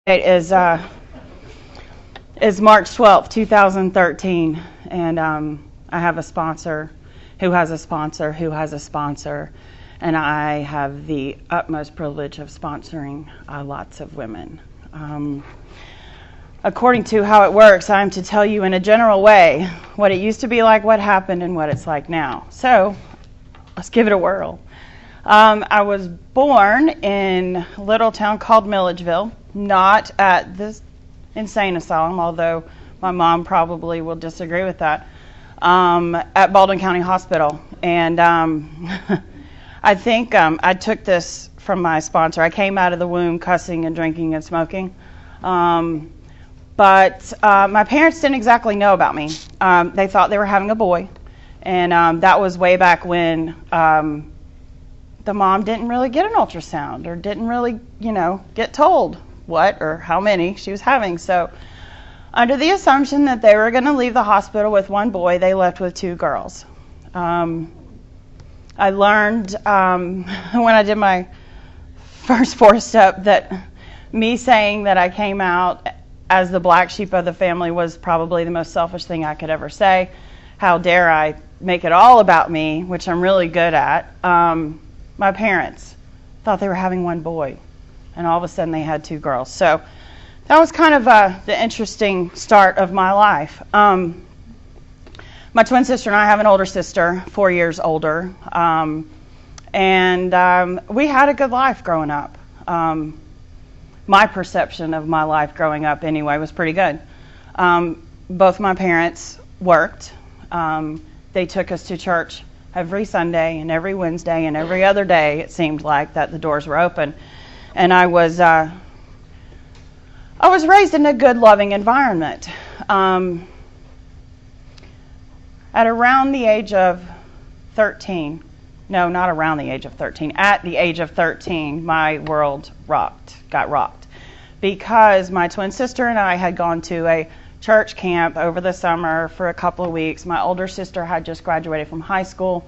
It is March 12th, 2013, and I have a sponsor who has a sponsor who has a sponsor, and I have the utmost privilege of sponsoring lots of women. According to how it works, I'm to tell you in a general way what it used to be like, what happened, and what it's like now. So let's give it a whirl. I was born in a little town called Milledgeville, not at this insane asylum, although my mom probably will disagree with that, at Baldwin County Hospital. And I think I took this from my sponsor. I came out of the womb cussing and drinking and smoking. But my parents didn't exactly know about me. They thought they were having a boy. And that was way back when the mom didn't really get an ultrasound or didn't really, get told what or how many she was having. So under the assumption that they were going to leave the hospital with one boy, they left with two girls. I learned when I did my first four-step that me saying that I came out as the black sheep of the family was probably the most selfish thing I could ever say. How dare I make it all about me, which I'm really good at. My parents thought they were having one boy, and all of a sudden they had two girls. So that was kind of the interesting start of my life. My twin sister and I have an older sister, 4 years older, and we had a good life growing up. My perception of my life growing up anyway was pretty good. Both my parents worked. They took us to church every Sunday and every Wednesday and every other day, it seemed like, that the doors were open. And I was raised in a good, loving environment. At around the age of 13, no, not around the age of 13, at the age of 13, my world got rocked. Because my twin sister and I had gone to a church camp over the summer for a couple of weeks. My older sister had just graduated from high school,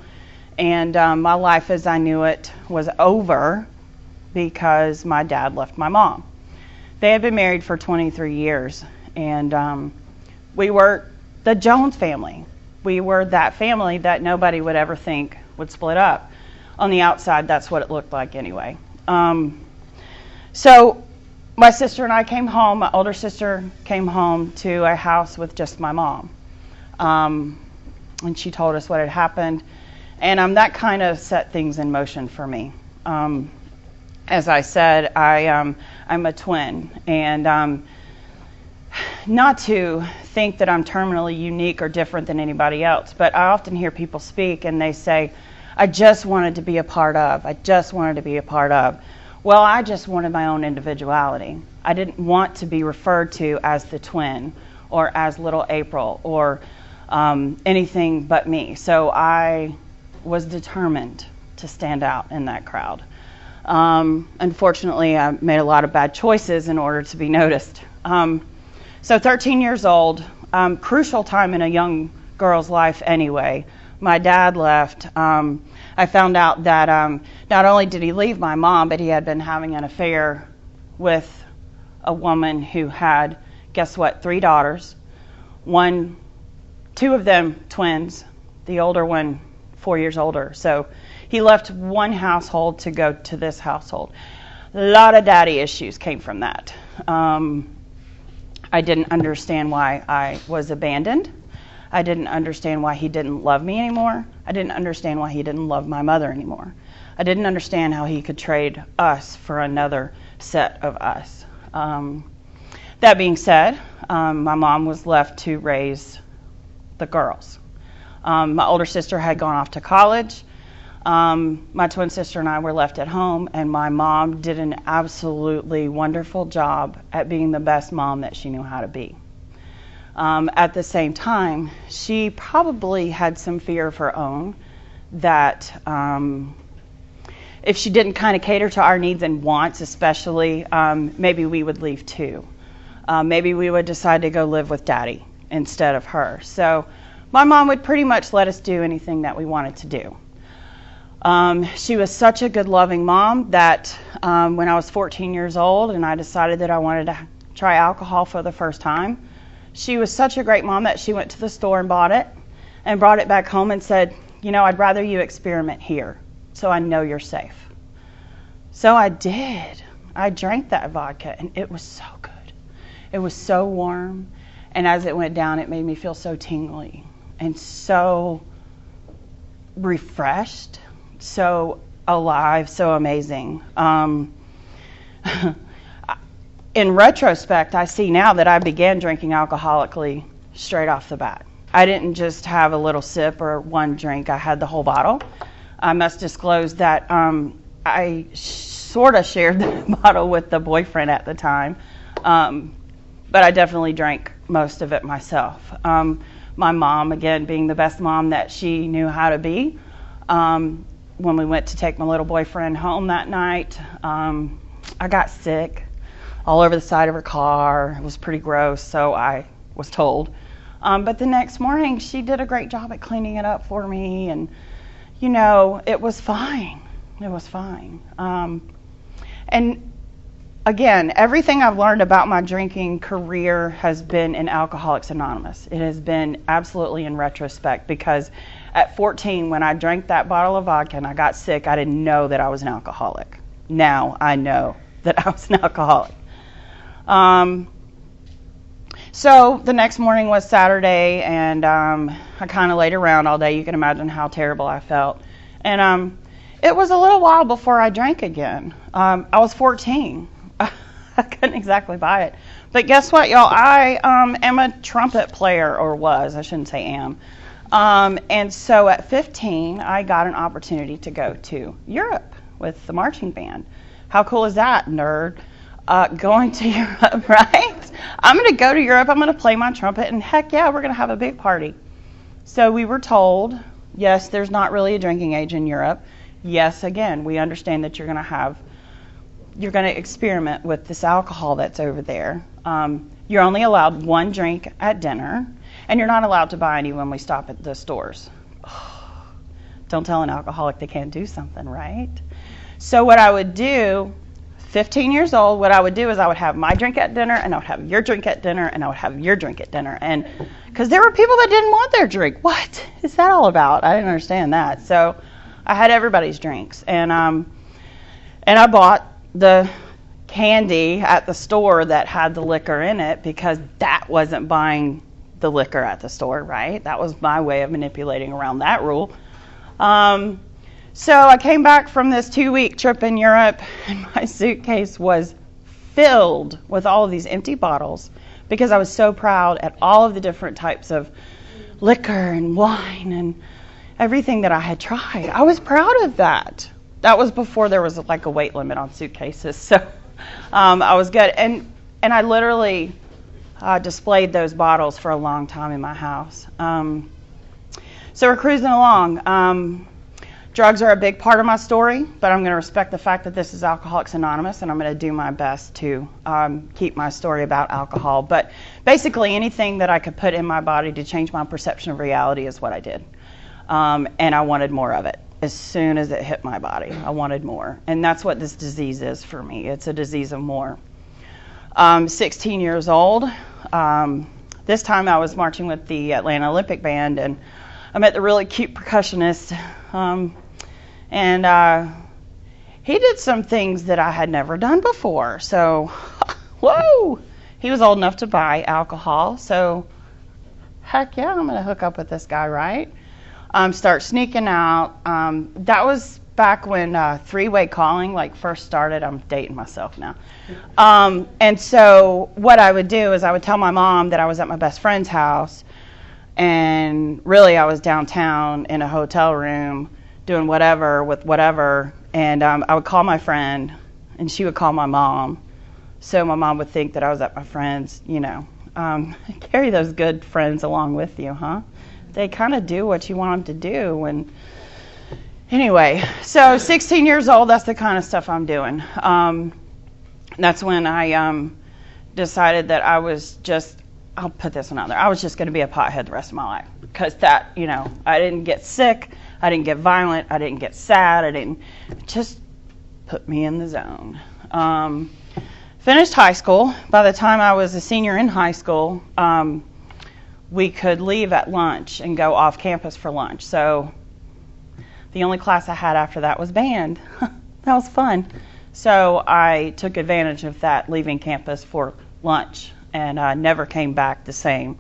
and my life as I knew it was over because my dad left my mom. They had been married for 23 years, and we were the Jones family. We were that family that nobody would ever think would split up. On the outside, that's what it looked like anyway. So my sister and I came home. My older sister came home to a house with just my mom. And she told us what had happened. And that kind of set things in motion for me. As I said, I'm a twin. And not to think that I'm terminally unique or different than anybody else, but I often hear people speak and they say, I just wanted to be a part of. I just wanted to be a part of. Well, I just wanted my own individuality. I didn't want to be referred to as the twin or as little April or anything but me. So I was determined to stand out in that crowd. Unfortunately, I made a lot of bad choices in order to be noticed. So 13 years old, crucial time in a young girl's life anyway. My dad left. I found out that not only did he leave my mom, but he had been having an affair with a woman who had, guess what, 3 daughters. 2 of them twins, the older one 4 years older. So he left one household to go to this household. A lot of daddy issues came from that. I didn't understand why I was abandoned. I didn't understand why he didn't love me anymore. I didn't understand why he didn't love my mother anymore. I didn't understand how he could trade us for another set of us. That being said, my mom was left to raise the girls. My older sister had gone off to college. My twin sister and I were left at home, and my mom did an absolutely wonderful job at being the best mom that she knew how to be. At the same time, she probably had some fear of her own that if she didn't kind of cater to our needs and wants, especially, maybe we would leave too. Maybe we would decide to go live with daddy instead of her. So my mom would pretty much let us do anything that we wanted to do. She was such a good, loving mom that when I was 14 years old and I decided that I wanted to try alcohol for the first time, she was such a great mom that she went to the store and bought it and brought it back home and said, I'd rather you experiment here so I know you're safe. So I did. I drank that vodka and it was so good. It was so warm, and as it went down, it made me feel so tingly and so refreshed, so alive, so amazing. In retrospect, I see now that I began drinking alcoholically straight off the bat. I didn't just have a little sip or one drink. I had the whole bottle. I must disclose that I sort of shared the bottle with the boyfriend at the time, but I definitely drank most of it myself. My mom, again, being the best mom that she knew how to be, when we went to take my little boyfriend home that night, I got sick all over the side of her car. It was pretty gross, so I was told. But the next morning, she did a great job at cleaning it up for me, and, it was fine. It was fine. And again, everything I've learned about my drinking career has been in Alcoholics Anonymous. It has been absolutely in retrospect, because at 14, when I drank that bottle of vodka and I got sick, I didn't know that I was an alcoholic. Now I know that I was an alcoholic. So the next morning was Saturday, and I kind of laid around all day. You can imagine how terrible I felt. And it was a little while before I drank again. I was 14. I couldn't exactly buy it. But guess what, y'all? I am a trumpet player, or was. I shouldn't say am. And so at 15, I got an opportunity to go to Europe with the marching band. How cool is that, nerd? Going to Europe, right? I'm going to go to Europe. I'm going to play my trumpet, and heck yeah, we're going to have a big party. So we were told, yes, there's not really a drinking age in Europe. Yes, again, we understand that you're going to experiment with this alcohol that's over there. You're only allowed one drink at dinner, and you're not allowed to buy any when we stop at the stores. Don't tell an alcoholic they can't do something, right? So what I would do, 15 years old, what I would do is I would have my drink at dinner, and I would have your drink at dinner, and I would have your drink at dinner. And because there were people that didn't want their drink. What is that all about? I didn't understand that. So I had everybody's drinks, and I bought the candy at the store that had the liquor in it, because that wasn't buying the liquor at the store, right? That was my way of manipulating around that rule. So I came back from this 2-week trip in Europe, and my suitcase was filled with all of these empty bottles, because I was so proud at all of the different types of liquor and wine and everything that I had tried. I was proud of that. That was before there was like a weight limit on suitcases, so I was good. And I literally displayed those bottles for a long time in my house. So we're cruising along. Drugs are a big part of my story, but I'm going to respect the fact that this is Alcoholics Anonymous, and I'm going to do my best to keep my story about alcohol. But basically anything that I could put in my body to change my perception of reality is what I did. And I wanted more of it. As soon as it hit my body, I wanted more. And that's what this disease is for me. It's a disease of more. 16 years old. This time I was marching with the Atlanta Olympic Band, and I met the really cute percussionist. And he did some things that I had never done before. So, whoa! He was old enough to buy alcohol. So, heck yeah, I'm going to hook up with this guy, right? Start sneaking out. That was back when three-way calling first started. I'm dating myself now. And so what I would do is I would tell my mom that I was at my best friend's house, and really I was downtown in a hotel room doing whatever with whatever, and I would call my friend, and she would call my mom, so my mom would think that I was at my friend's. Carry those good friends along with you, huh? They kind of do what you want them to do. And anyway, so 16 years old, that's the kind of stuff I'm doing. That's when I decided that I was just, I'll put this one out there, I was just going to be a pothead the rest of my life. Because that, I didn't get sick. I didn't get violent. I didn't get sad. Just put me in the zone. Finished high school. By the time I was a senior in high school, we could leave at lunch and go off campus for lunch. So the only class I had after that was band. That was fun. So I took advantage of that, leaving campus for lunch, and I never came back the same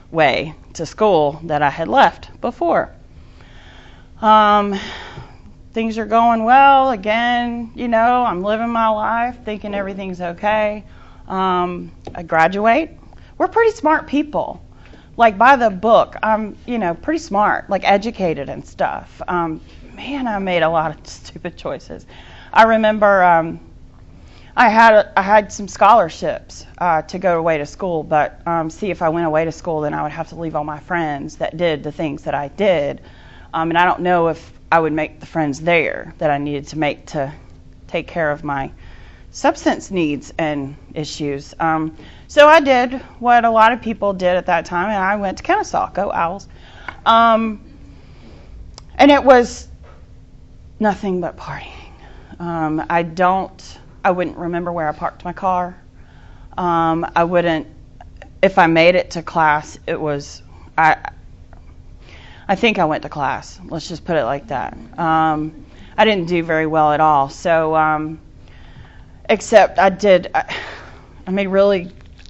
way to school that I had left before. Things are going well. Again, I'm living my life, thinking everything's okay. I graduate. We're pretty smart people. Like, by the book, I'm, pretty smart, like educated and stuff. Man, I made a lot of stupid choices. I remember I had some scholarships to go away to school, but see, if I went away to school, then I would have to leave all my friends that did the things that I did. And I don't know if I would make the friends there that I needed to make to take care of my substance needs and issues. So I did what a lot of people did at that time, and I went to Kennesaw. Go Owls. And it was nothing but partying. I wouldn't remember where I parked my car. I wouldn't, if I made it to class, I think I went to class. Let's just put it like that. I didn't do very well at all. So, except I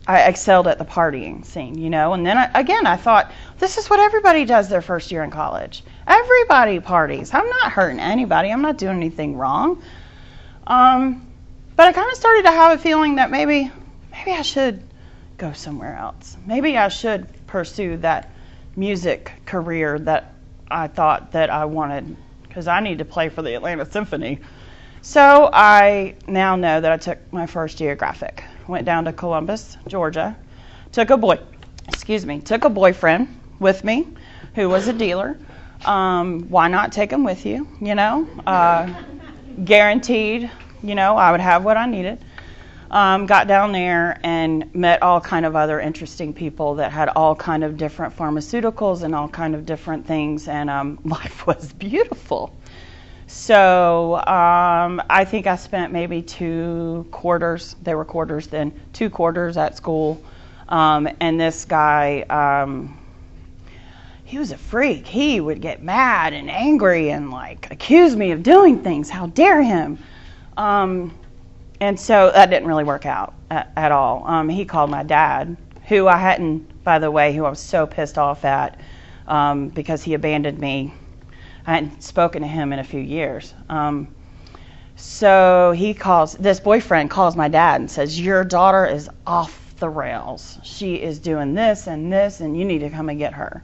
excelled at the partying scene, And then I thought, this is what everybody does their first year in college. Everybody parties. I'm not hurting anybody. I'm not doing anything wrong. But I kind of started to have a feeling that maybe I should go somewhere else. Maybe I should pursue that music career that I thought that I wanted, because I need to play for the Atlanta Symphony. So I now know that I took my first geographic. Went down to Columbus, Georgia. Took a boyfriend with me who was a dealer. Why not take him with you? Guaranteed. I would have what I needed. Got down there and met all kind of other interesting people that had all kind of different pharmaceuticals and all kind of different things, and life was beautiful. So I think I spent maybe 2 quarters, they were quarters then, 2 quarters at school, and this guy, he was a freak. He would get mad and angry and accuse me of doing things. How dare him? And so that didn't really work out at all. He called my dad, who I hadn't, by the way, who I was so pissed off at because he abandoned me. I hadn't spoken to him in a few years. So this boyfriend calls my dad and says, your daughter is off the rails. She is doing this, and you need to come and get her.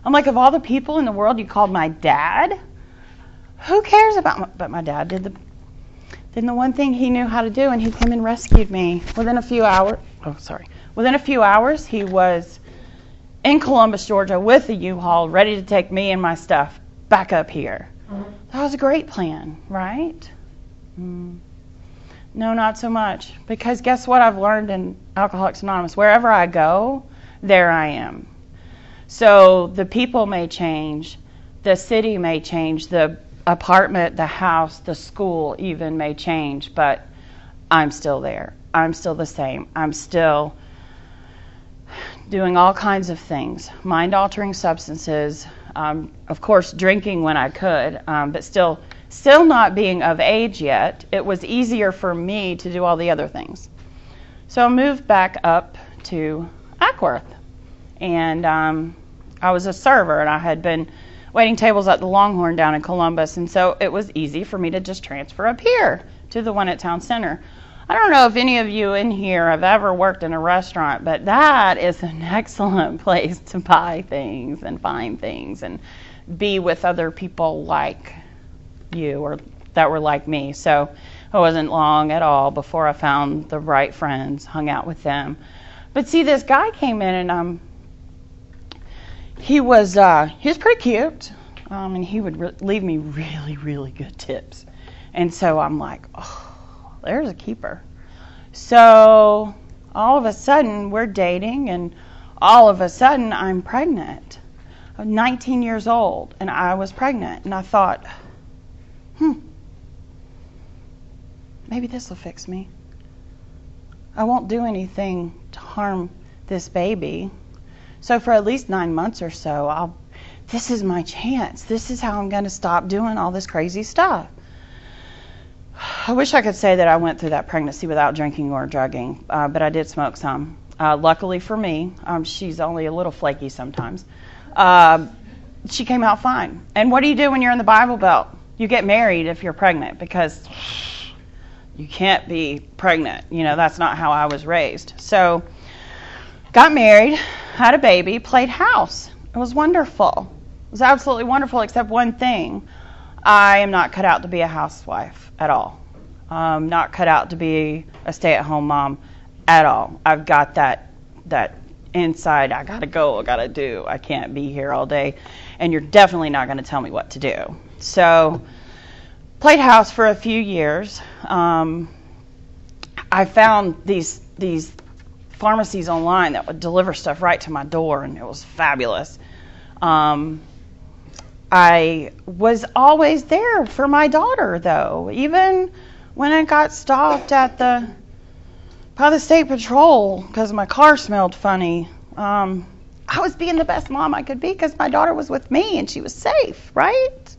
I'm like, of all the people in the world, you called my dad? Who cares about but my dad did the one thing he knew how to do, and he came and rescued me. Within a few hours, he was in Columbus, Georgia, with a U-Haul, ready to take me and my stuff back up here. That was a great plan, right? No, not so much. Because guess what I've learned in Alcoholics Anonymous? Wherever I go, there I am. So the people may change, the city may change, the apartment, the house, the school even may change, but I'm still there. I'm still the same. I'm still doing all kinds of things, mind-altering substances, of course drinking when I could, but still not being of age yet. It was easier for me to do all the other things. So I moved back up to Ackworth, and I was a server, and I had been waiting tables at the Longhorn down in Columbus, and so it was easy for me to just transfer up here to the one at Town Center. I don't know if any of you in here have ever worked in a restaurant, but that is an excellent place to buy things and find things and be with other people like you or that were like me. So it wasn't long at all before I found the right friends, hung out with them. But see, this guy came in, and he was pretty cute, and he would leave me really, really good tips. And so I'm like, oh, there's a keeper. So all of a sudden we're dating, and all of a sudden I'm pregnant. I was 19 years old, and I was pregnant. And I thought, maybe this will fix me. I won't do anything to harm this baby. So for at least 9 months or so, this is my chance. This is how I'm going to stop doing all this crazy stuff. I wish I could say that I went through that pregnancy without drinking or drugging, but I did smoke some. Luckily for me, she's only a little flaky sometimes. She came out fine. And what do you do when you're in the Bible Belt? You get married if you're pregnant, because you can't be pregnant. That's not how I was raised. So, got married, had a baby, played house. It was wonderful. It was absolutely wonderful, except one thing. I am not cut out to be a housewife at all. Not cut out to be a stay-at-home mom at all. I've got that inside, I gotta go, I gotta do. I can't be here all day, and you're definitely not gonna tell me what to do. So, played house for a few years. I found these pharmacies online that would deliver stuff right to my door, and it was fabulous. I was always there for my daughter, though. Even when I got stopped by the state patrol because my car smelled funny, I was being the best mom I could be because my daughter was with me and she was safe, right?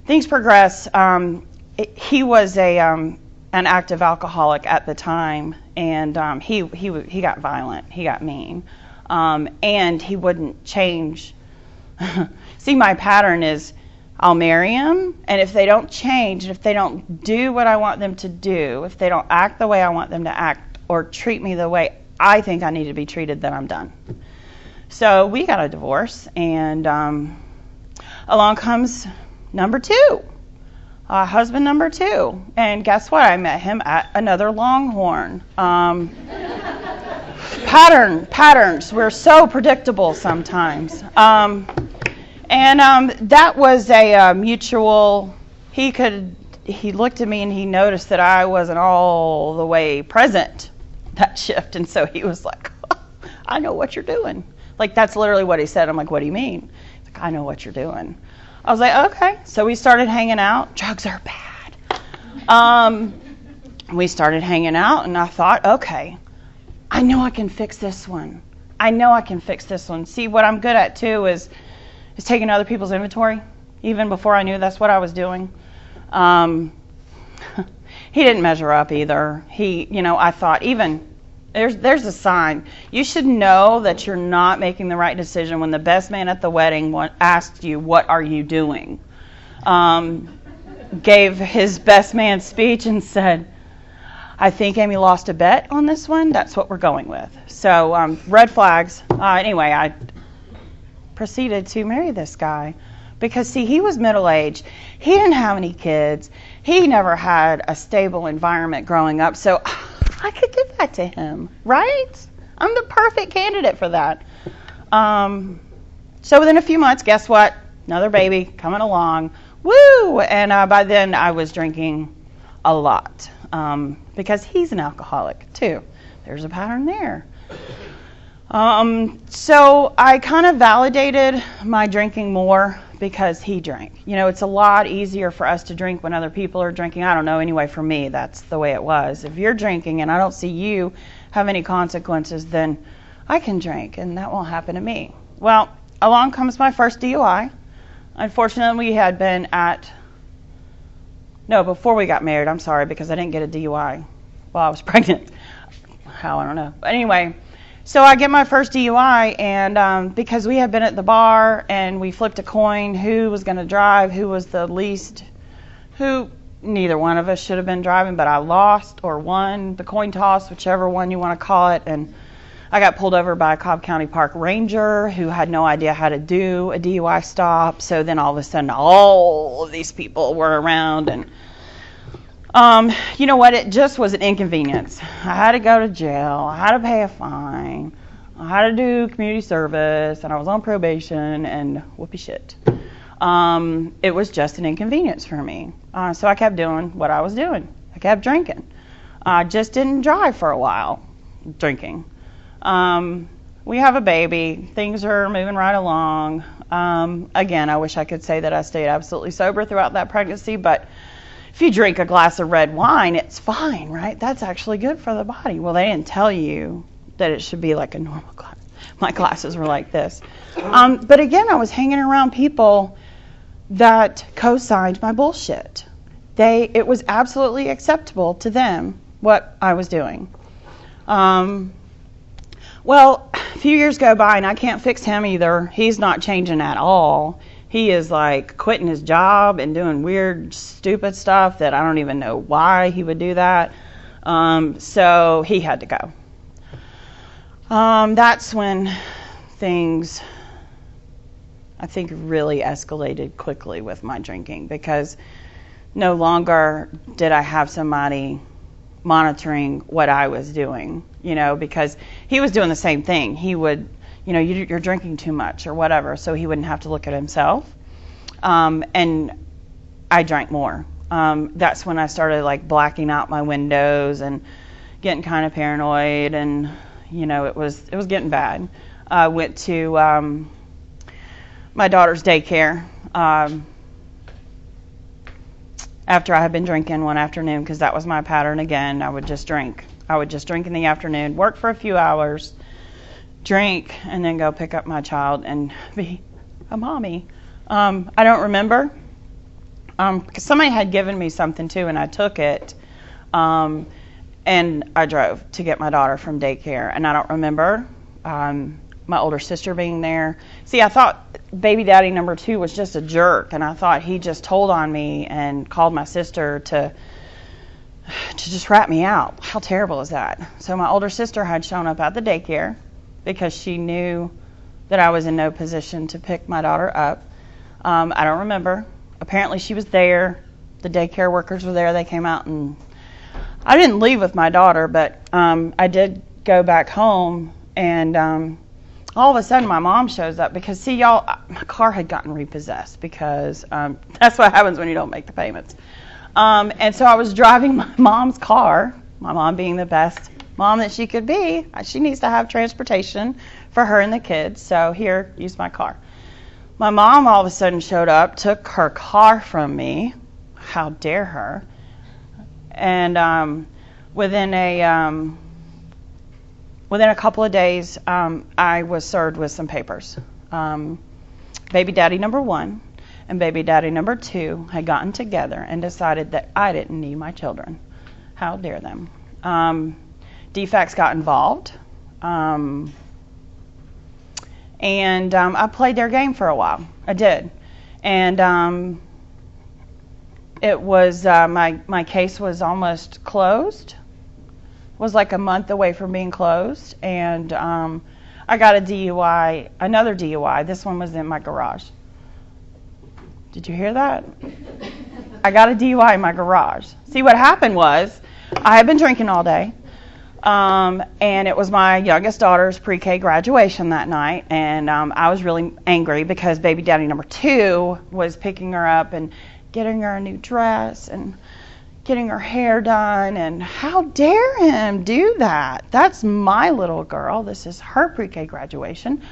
Things progress. He was an active alcoholic at the time, and he got violent. He got mean. And he wouldn't change. See, my pattern is I'll marry him, and if they don't change, if they don't do what I want them to do, if they don't act the way I want them to act or treat me the way I think I need to be treated, then I'm done. So we got a divorce, and along comes number two, husband number two. And guess what? I met him at another Longhorn. Patterns. We're so predictable sometimes. That was a mutual. He looked at me and he noticed that I wasn't all the way present that shift, and so he was like, "I know what you're doing." Like, that's literally what he said. I'm like, "What do you mean?" He's like, "I know what you're doing." I was like, "Okay." So we started hanging out. Drugs are bad. We started hanging out, and I thought, okay, I know I can fix this one. See, what I'm good at too is taking other people's inventory, even before I knew that's what I was doing. He didn't measure up either. I thought, even there's a sign. You should know that you're not making the right decision when the best man at the wedding asked you, "What are you doing?" Gave his best man speech and said, "I think Amy lost a bet on this one. That's what we're going with." So red flags. Anyway, I proceeded to marry this guy because, see, he was middle-aged. He didn't have any kids. He never had a stable environment growing up. So I could give that to him, right? I'm the perfect candidate for that. So within a few months, guess what? Another baby coming along. Woo! And by then I was drinking a lot. Because he's an alcoholic too. There's a pattern there. So I kind of validated my drinking more because he drank. It's a lot easier for us to drink when other people are drinking. I don't know, anyway, for me, that's the way it was. If you're drinking and I don't see you have any consequences, then I can drink, and that won't happen to me. Well, along comes my first DUI. Unfortunately, we had been before we got married, I'm sorry, because I didn't get a DUI while I was pregnant. How, I don't know. But anyway, so I get my first DUI, and because we had been at the bar and we flipped a coin who was going to drive, who was the least, neither one of us should have been driving, but I lost or won the coin toss, whichever one you want to call it, and I got pulled over by a Cobb County Park ranger who had no idea how to do a DUI stop. So then all of a sudden, all of these people were around, and you know what? It just was an inconvenience. I had to go to jail. I had to pay a fine. I had to do community service, and I was on probation, and whoopee shit. It was just an inconvenience for me. So I kept doing what I was doing. I kept drinking. I just didn't drive for a while, drinking. we have a baby. Things are moving right along. Again, I wish I could say that I stayed absolutely sober throughout that pregnancy, but if you drink a glass of red wine, it's fine, right? That's actually good for the body. Well, they didn't tell you that it should be like a normal glass. My glasses were like this. But again, I was hanging around people that co-signed my bullshit. It was absolutely acceptable to them what I was doing. Well, a few years go by and I can't fix him either. He's not changing at all. He is like quitting his job and doing weird, stupid stuff that I don't even know why he would do that. So he had to go. That's when things, I think, really escalated quickly with my drinking, because no longer did I have somebody monitoring what I was doing, because he was doing the same thing. He would, you're drinking too much or whatever, so he wouldn't have to look at himself. And I drank more. That's when I started like blacking out my windows and getting kind of paranoid, and it was getting bad. I went to my daughter's daycare after I had been drinking one afternoon, because that was my pattern again. I would just drink in the afternoon, work for a few hours, drink, and then go pick up my child and be a mommy. I don't remember, because somebody had given me something too, and I took it, and I drove to get my daughter from daycare, and I don't remember my older sister being there. See, I thought baby daddy number 2 was just a jerk, and I thought he just told on me and called my sister to just rat me out. How terrible is that? So my older sister had shown up at the daycare because she knew that I was in no position to pick my daughter up. I don't remember. Apparently she was there. The daycare workers were there. They came out, and I didn't leave with my daughter, but I did go back home, and all of a sudden my mom shows up, because, see, y'all, my car had gotten repossessed, because that's what happens when you don't make the payments. And so I was driving my mom's car, my mom being the best mom that she could be. She needs to have transportation for her and the kids, so here, use my car. My mom all of a sudden showed up, took her car from me. How dare her? And within a couple of days, I was served with some papers. Baby daddy number 1 and baby daddy number 2 had gotten together and decided that I didn't need my children. How dare them? Defects got involved. And I played their game for a while. I did. And it was, my case was almost closed. Was like a month away from being closed. And I got a DUI, another DUI. This one was in my garage. Did you hear that? I got a DUI in my garage. See, what happened was, I had been drinking all day. And it was my youngest daughter's pre-K graduation that night, and I was really angry because baby daddy number 2 was picking her up and getting her a new dress and getting her hair done, and how dare him do that? That's my little girl. This is her pre-K graduation.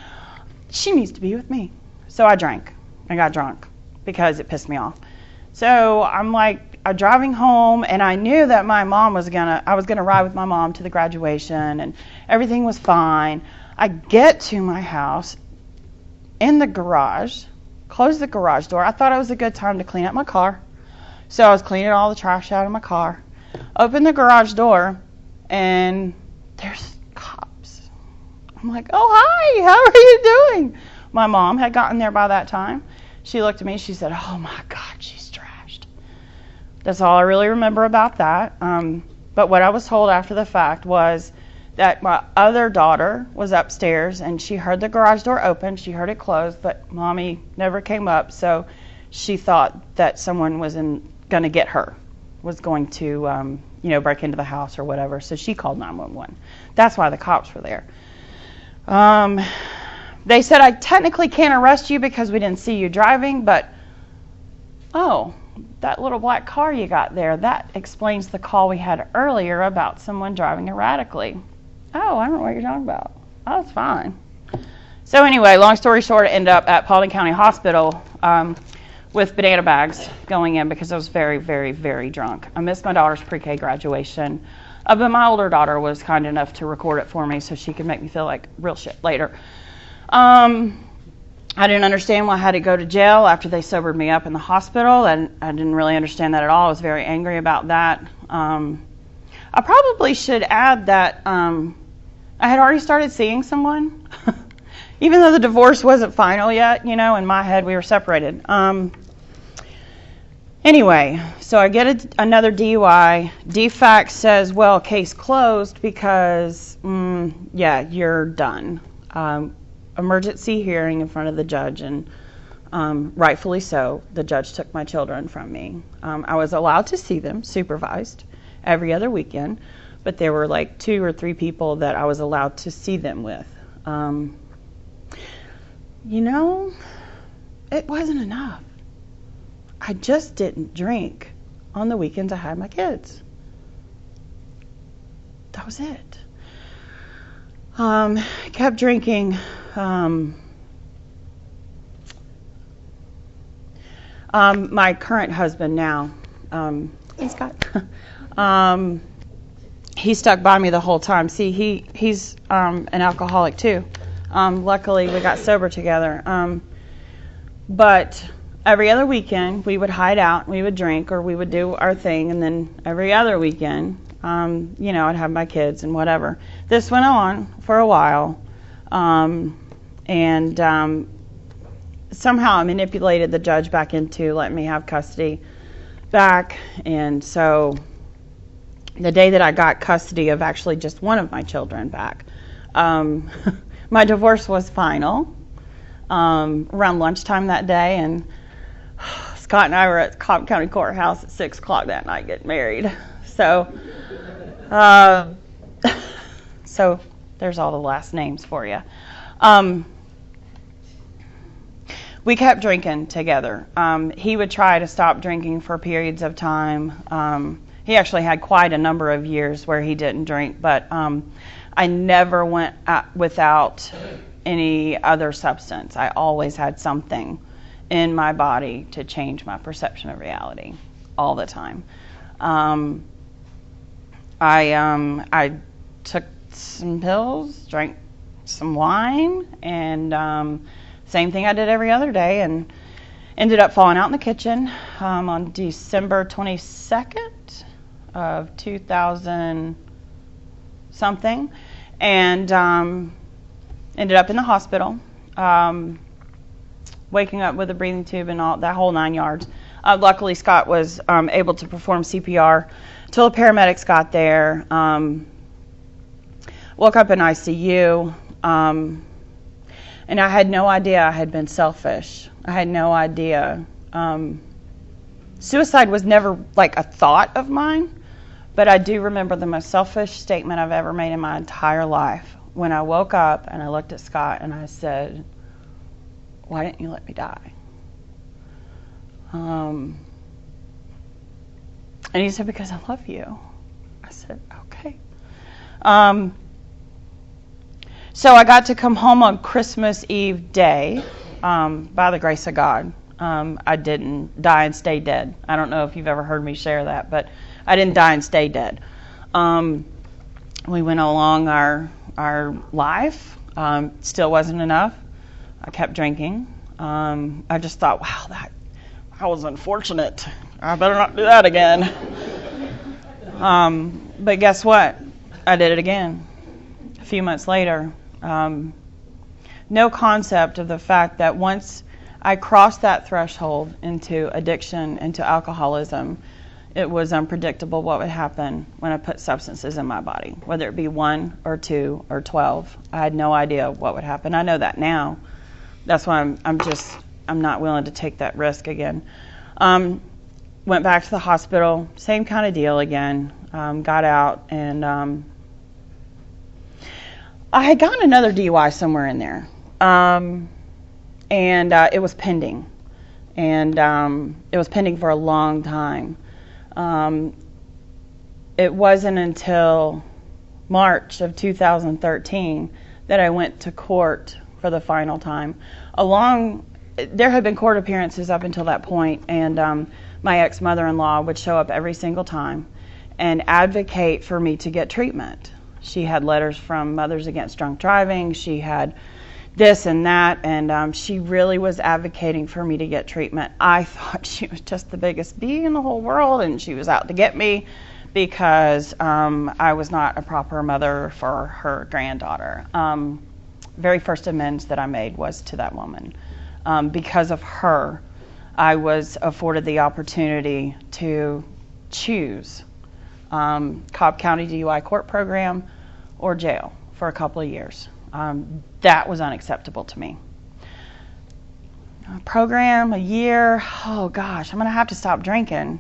She needs to be with me. So I drank. I got drunk because it pissed me off. So I'm driving home, and I knew that I was gonna ride with my mom to the graduation, and everything was fine. I get to my house in the garage, close the garage door. I thought it was a good time to clean up my car. So I was cleaning all the trash out of my car. Open the garage door, and there's cops. I'm like, oh, hi, how are you doing? My mom had gotten there by that time. She looked at me, she said, oh my God, she's trashed. That's all I really remember about that. But what I was told after the fact was that my other daughter was upstairs, and she heard the garage door open. She heard it close, but Mommy never came up, so she thought that someone was going to get her, was going to break into the house or whatever. So she called 911. That's why the cops were there. They said, I technically can't arrest you because we didn't see you driving, but that little black car you got there, that explains the call we had earlier about someone driving erratically. Oh, I don't know what you're talking about. I was fine. So anyway, long story short, I ended up at Paulding County Hospital with banana bags going in because I was very, very, very drunk. I missed my daughter's pre-K graduation, but my older daughter was kind enough to record it for me so she could make me feel like real shit later. I didn't understand why I had to go to jail after they sobered me up in the hospital, and I didn't really understand that at all. I was very angry about that. I probably should add that I had already started seeing someone, even though the divorce wasn't final yet. You know, in my head we were separated. Anyway, so I get another DUI. DFAC says, well, case closed because, yeah, you're done. Emergency hearing in front of the judge, and rightfully so, the judge took my children from me. I was allowed to see them, supervised, every other weekend, but there were like 2 or 3 people that I was allowed to see them with. You know, it wasn't enough. I just didn't drink on the weekends I had my kids. That was it. Kept drinking. My current husband now, hey Scott, he stuck by me the whole time. See, he's an alcoholic too. Luckily, we got sober together. But every other weekend, we would hide out, we would drink, or we would do our thing, and then every other weekend, you know, I'd have my kids and whatever. This went on for a while, and somehow I manipulated the judge back into letting me have custody back, and so the day that I got custody of actually just one of my children back, my divorce was final around lunchtime that day, and Scott and I were at Cobb County Courthouse at 6 o'clock that night getting married. So, so there's all the last names for you. We kept drinking together. He would try to stop drinking for periods of time. He actually had quite a number of years where he didn't drink, but I never went without any other substance. I always had something in my body to change my perception of reality all the time. I took some pills, drank some wine, and same thing I did every other day, and ended up falling out in the kitchen on December 22nd of 2000 something, and ended up in the hospital, waking up with a breathing tube and all that whole 9 yards. Luckily, Scott was able to perform CPR until the paramedics got there. Woke up in ICU, and I had no idea I had been selfish. I had no idea. Suicide was never like a thought of mine, but I do remember the most selfish statement I've ever made in my entire life. When I woke up and I looked at Scott and I said, "Why didn't you let me die?" And he said, "Because I love you." I said, "Okay." So I got to come home on Christmas Eve day, by the grace of God. I didn't die and stay dead. I don't know if you've ever heard me share that, but I didn't die and stay dead. We went along our life. Still wasn't enough. I kept drinking. I just thought, wow, that was unfortunate. I better not do that again. But guess what? I did it again. A few months later. No concept of the fact that once I crossed that threshold into addiction, into alcoholism, it was unpredictable what would happen when I put substances in my body, whether it be 1 or 2 or 12. I had no idea what would happen. I know that now. That's why I'm not willing to take that risk again. Went back to the hospital, same kind of deal again. Got out, and I had gotten another DUI somewhere in there, and it was pending, and it was pending for a long time. It wasn't until March of 2013 that I went to court for the final time. There had been court appearances up until that point, and my ex-mother-in-law would show up every single time and advocate for me to get treatment. She had letters from Mothers Against Drunk Driving. She had this and that, and she really was advocating for me to get treatment. I thought she was just the biggest bee in the whole world, and she was out to get me because I was not a proper mother for her granddaughter. Very first amends that I made was to that woman. Because of her, I was afforded the opportunity to choose Cobb County DUI court program or jail for a couple of years. That was unacceptable to me. A program, a year, oh gosh, I'm going to have to stop drinking.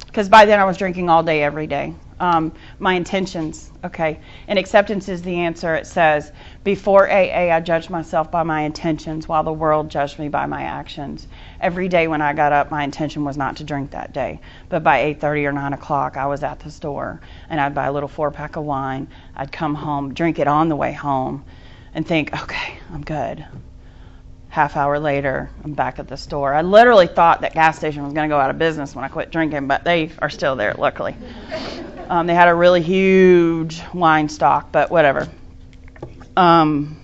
Because by then I was drinking all day, every day. My intentions, okay. And acceptance is the answer. It says, before AA, I judged myself by my intentions while the world judged me by my actions. Every day when I got up, my intention was not to drink that day. But by 8:30 or 9 o'clock, I was at the store, and I'd buy a little 4-pack of wine. I'd come home, drink it on the way home, and think, okay, I'm good. Half hour later, I'm back at the store. I literally thought that gas station was going to go out of business when I quit drinking, but they are still there, luckily. They had a really huge wine stock, but whatever. I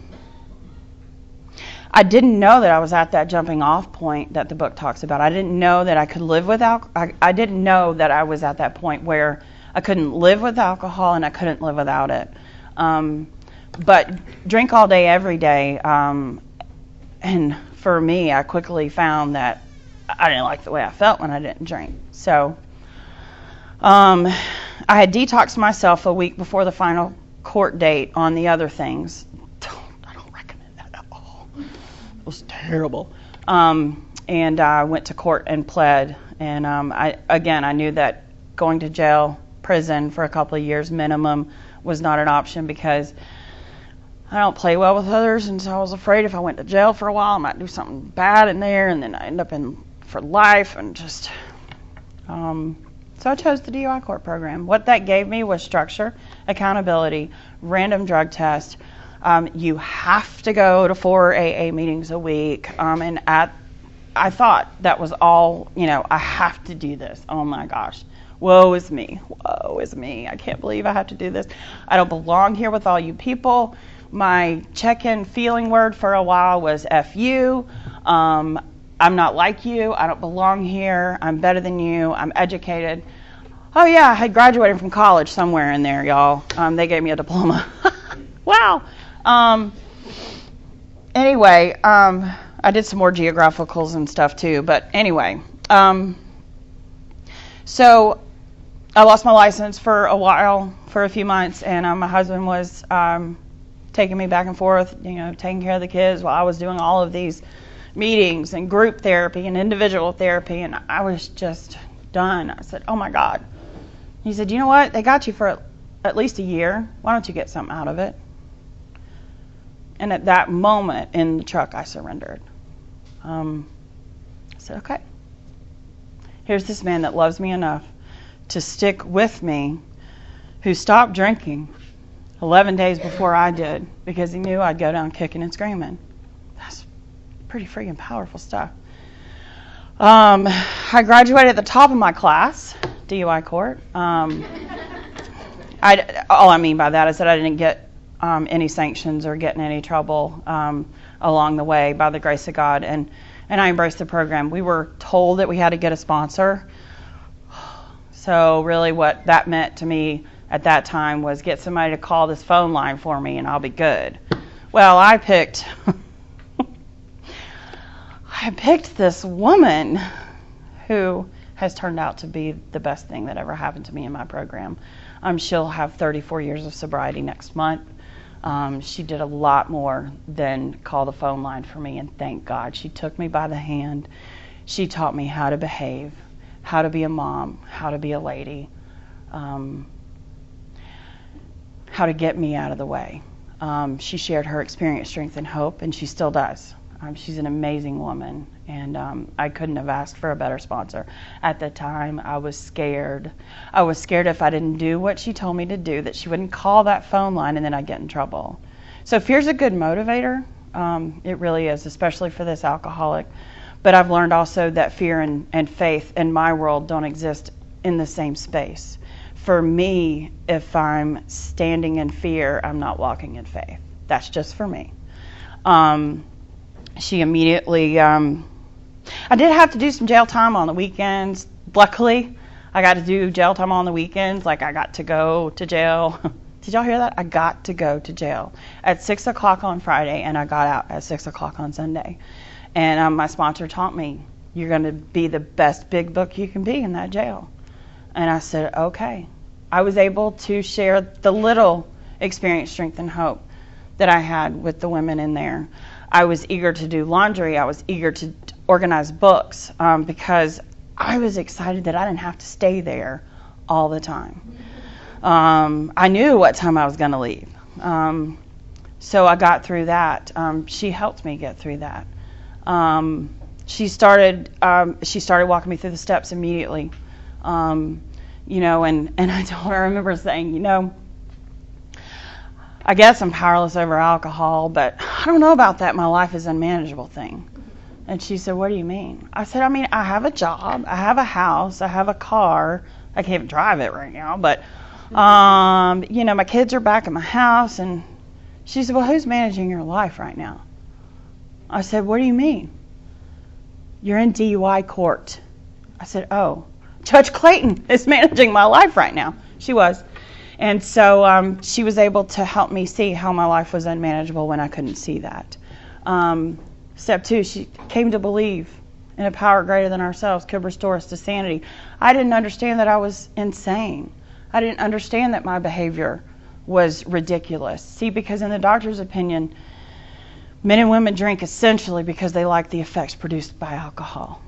didn't know that I was at that jumping off point that the book talks about. I didn't know that I could live without. I didn't know that I was at that point where I couldn't live with alcohol and I couldn't live without it. But drink all day, every day. And for me, I quickly found that I didn't like the way I felt when I didn't drink. So I had detoxed myself a week before the final court date on the other things. I don't recommend that at all. It was terrible. And I went to court and pled. And I knew that going to jail, prison for a couple of years minimum was not an option because I don't play well with others, and so I was afraid if I went to jail for a while, I might do something bad in there, and then I end up in for life, and just, so I chose the DUI court program. What that gave me was structure, accountability, random drug test. You have to go to 4 AA meetings a week, and I thought that was all, I have to do this. Oh my gosh. Woe is me. Woe is me. I can't believe I have to do this. I don't belong here with all you people. My check-in feeling word for a while was F you. I'm not like you. I don't belong here. I'm better than you. I'm educated. Oh, yeah, I had graduated from college somewhere in there, y'all. They gave me a diploma. Wow. Anyway, I did some more geographicals and stuff, too. But anyway, so I lost my license for a while, for a few months, and my husband was taking me back and forth, taking care of the kids while I was doing all of these meetings and group therapy and individual therapy, and I was just done. I said, oh my God. He said, you know what? They got you for at least a year. Why don't you get something out of it? And at that moment in the truck, I surrendered. I said, okay. Here's this man that loves me enough to stick with me, who stopped drinking 11 days before I did because he knew I'd go down kicking and screaming. That's pretty freaking powerful stuff. I graduated at the top of my class, DUI court. All I mean by that is that I didn't get any sanctions or get in any trouble along the way by the grace of God, and I embraced the program. We were told that we had to get a sponsor. So really what that meant to me at that time was get somebody to call this phone line for me and I'll be good. Well, I picked this woman who has turned out to be the best thing that ever happened to me in my program. She'll have 34 years of sobriety next month. She did a lot more than call the phone line for me, and thank God. She took me by the hand. She taught me how to behave, how to be a mom, how to be a lady, how to get me out of the way. She shared her experience, strength, and hope, and she still does. She's an amazing woman, and I couldn't have asked for a better sponsor. At the time, I was scared. I was scared if I didn't do what she told me to do, that she wouldn't call that phone line and then I'd get in trouble. So fear's a good motivator. It really is, especially for this alcoholic. But I've learned also that fear and faith in my world don't exist in the same space. For me, if I'm standing in fear, I'm not walking in faith. That's just for me. She immediately, I did have to do some jail time on the weekends. Luckily, I got to do jail time on the weekends. Like, I got to go to jail. Did y'all hear that? I got to go to jail at 6 o'clock on Friday, and I got out at 6 o'clock on Sunday. And my sponsor taught me, you're going to be the best big book you can be in that jail. And I said, okay. I was able to share the little experience, strength, and hope that I had with the women in there. I was eager to do laundry. I was eager to organize books because I was excited that I didn't have to stay there all the time. I knew what time I was going to leave. So I got through that. She helped me get through that. She started walking me through the steps immediately. And I told her, I remember saying, I guess I'm powerless over alcohol, but I don't know about that. My life is an unmanageable thing. And she said, what do you mean? I said, I have a job, I have a house, I have a car. I can't even drive it right now, but, my kids are back at my house. And she said, well, who's managing your life right now? I said, what do you mean? You're in DUI court. I said, oh, Judge Clayton is managing my life right now. She was. And so she was able to help me see how my life was unmanageable when I couldn't see that. Step 2, she came to believe in a power greater than ourselves could restore us to sanity. I didn't understand that I was insane. I didn't understand that my behavior was ridiculous. See, because in the doctor's opinion, men and women drink essentially because they like the effects produced by alcohol.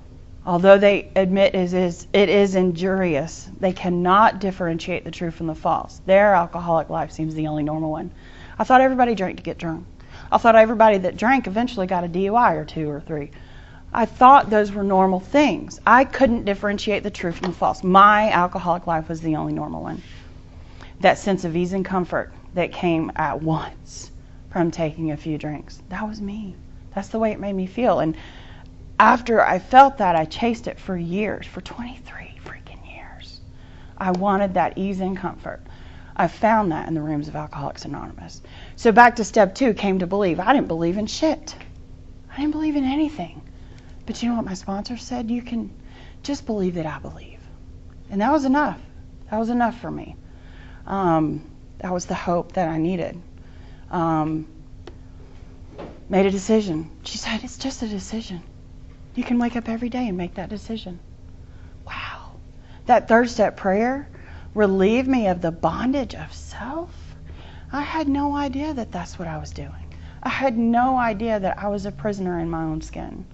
Although they admit it is injurious, they cannot differentiate the true from the false. Their alcoholic life seems the only normal one. I thought everybody drank to get drunk. I thought everybody that drank eventually got a DUI or 2 or 3. I thought those were normal things. I couldn't differentiate the true from the false. My alcoholic life was the only normal one. That sense of ease and comfort that came at once from taking a few drinks. That was me. That's the way it made me feel. And after I felt that, I chased it for years, for 23 freaking years. I wanted that ease and comfort. I found that in the rooms of Alcoholics Anonymous. So back to step 2, came to believe. I didn't believe in shit. I didn't believe in anything. But you know what my sponsor said? You can just believe that I believe. And that was enough. That was enough for me. That was the hope that I needed. Made a decision. She said, it's just a decision. You can wake up every day and make that decision. Wow. That 3rd step prayer relieved me of the bondage of self. I had no idea that that's what I was doing. I had no idea that I was a prisoner in my own skin.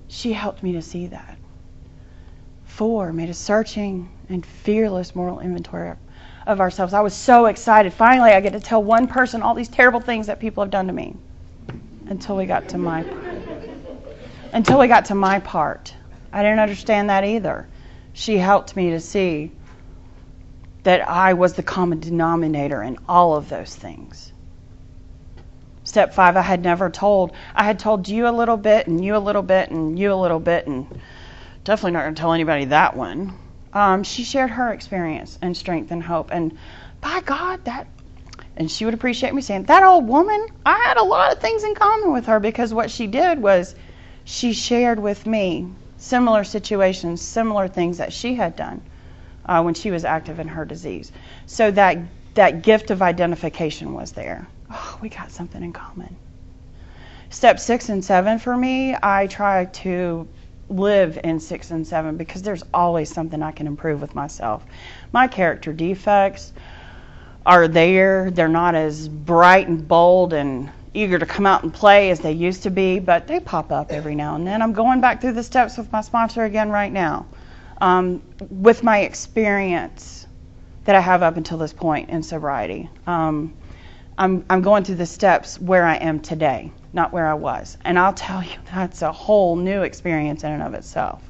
She helped me to see that. 4, made a searching and fearless moral inventory of ourselves. I was so excited. Finally, I get to tell one person all these terrible things that people have done to me. Until we got to my part. I didn't understand that either. She helped me to see that I was the common denominator in all of those things. Step 5, I had told you a little bit, and you a little bit, and you a little bit, and definitely not going to tell anybody that one. She shared her experience and strength and hope, and by God, and she would appreciate me saying, that old woman, I had a lot of things in common with her, because what she did was she shared with me similar situations, similar things that she had done when she was active in her disease. So that gift of identification was there. Oh, we got something in common. Step 6 and 7 for me, I try to live in 6 and 7 because there's always something I can improve with myself. My character defects are there. They're not as bright and bold and eager to come out and play as they used to be, but they pop up every now and then. I'm going back through the steps with my sponsor again right now. With my experience that I have up until this point in sobriety, I'm going through the steps where I am today, not where I was. And I'll tell you, that's a whole new experience in and of itself.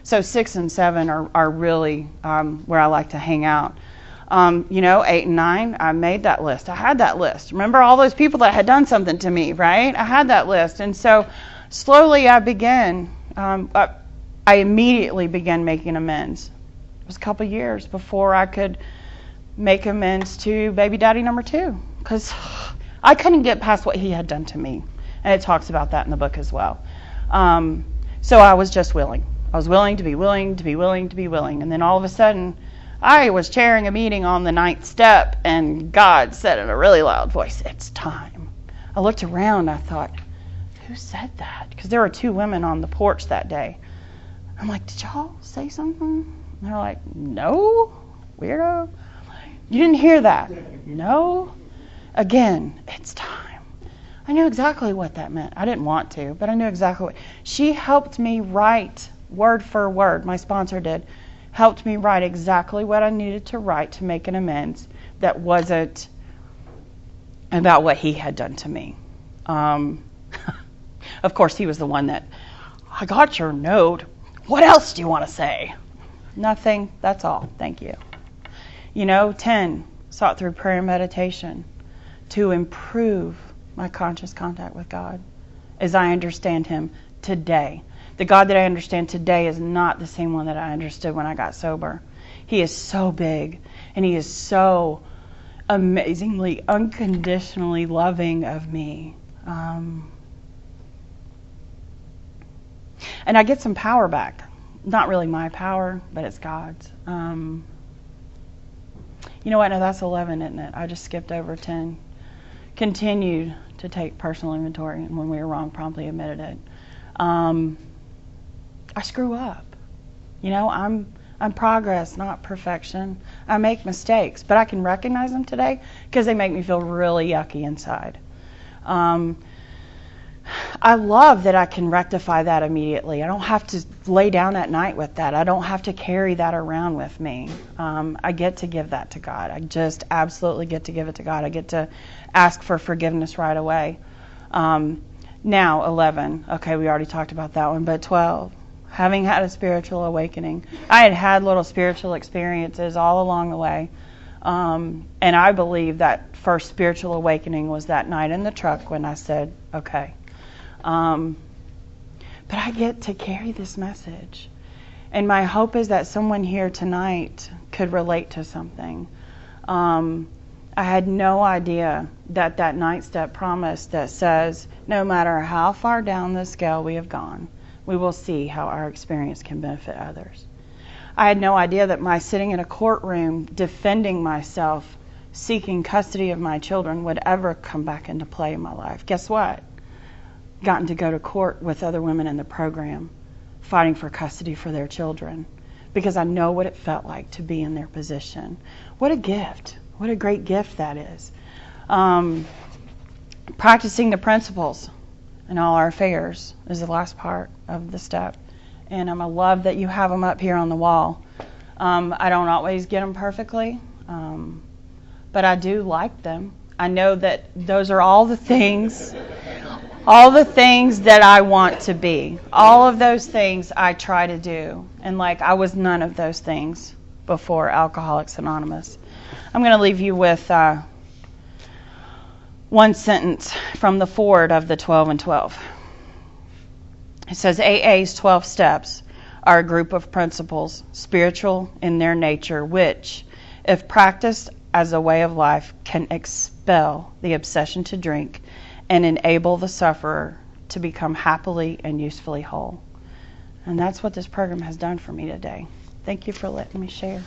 So 6 and 7 are really where I like to hang out. 8 and 9, I made that list. I had that list. Remember all those people that had done something to me, right? I had that list. And so slowly I immediately began making amends. It was a couple years before I could make amends to baby daddy number 2, because I couldn't get past what he had done to me. And it talks about that in the book as well. So I was just willing. I was willing to be willing, to be willing, to be willing. And then all of a sudden, I was chairing a meeting on the 9th step, and God said in a really loud voice, "It's time." I looked around, I thought, who said that? Because there were 2 women on the porch that day. I'm like, did y'all say something? And they're like, no, weirdo. You didn't hear that? No. Again, it's time. I knew exactly what that meant. I didn't want to, but I knew exactly what. She helped me write word for word. My sponsor did. Helped me write exactly what I needed to write to make an amends that wasn't about what he had done to me. Of course, he was the one that, I got your note. What else do you want to say? Nothing. That's all. Thank you. 10, sought through prayer and meditation to improve my conscious contact with God as I understand him today. The God that I understand today is not the same one that I understood when I got sober. He is so big, and he is so amazingly, unconditionally loving of me. And I get some power back. Not really my power, but it's God's. You know what? No, that's 11, isn't it? I just skipped over 10. Continued to take personal inventory, and when we were wrong, promptly admitted it. I screw up. I'm progress, not perfection. I make mistakes, but I can recognize them today because they make me feel really yucky inside. I love that I can rectify that immediately. I don't have to lay down at night with that. I don't have to carry that around with me. I get to give that to God. I just absolutely get to give it to God. I get to ask for forgiveness right away. Now, 11. Okay, we already talked about that one, but 12. Having had a spiritual awakening. I had little spiritual experiences all along the way. And I believe that first spiritual awakening was that night in the truck when I said, okay. But I get to carry this message. And my hope is that someone here tonight could relate to something. I had no idea that 9th step promise that says, no matter how far down the scale we have gone, we will see how our experience can benefit others. I had no idea that my sitting in a courtroom defending myself, seeking custody of my children would ever come back into play in my life. Guess what? Gotten to go to court with other women in the program, fighting for custody for their children, because I know what it felt like to be in their position. What a gift. What a great gift that is. Practicing the principles in all our affairs is the last part of the step. And I love that you have them up here on the wall. I don't always get them perfectly, but I do like them. I know that those are all the things that I want to be. All of those things I try to do. And I was none of those things before Alcoholics Anonymous. I'm going to leave you with one sentence from the foreword of the 12 and 12. It says, AA's 12 steps are a group of principles, spiritual in their nature, which, if practiced as a way of life, can expel the obsession to drink and enable the sufferer to become happily and usefully whole. And that's what this program has done for me today. Thank you for letting me share.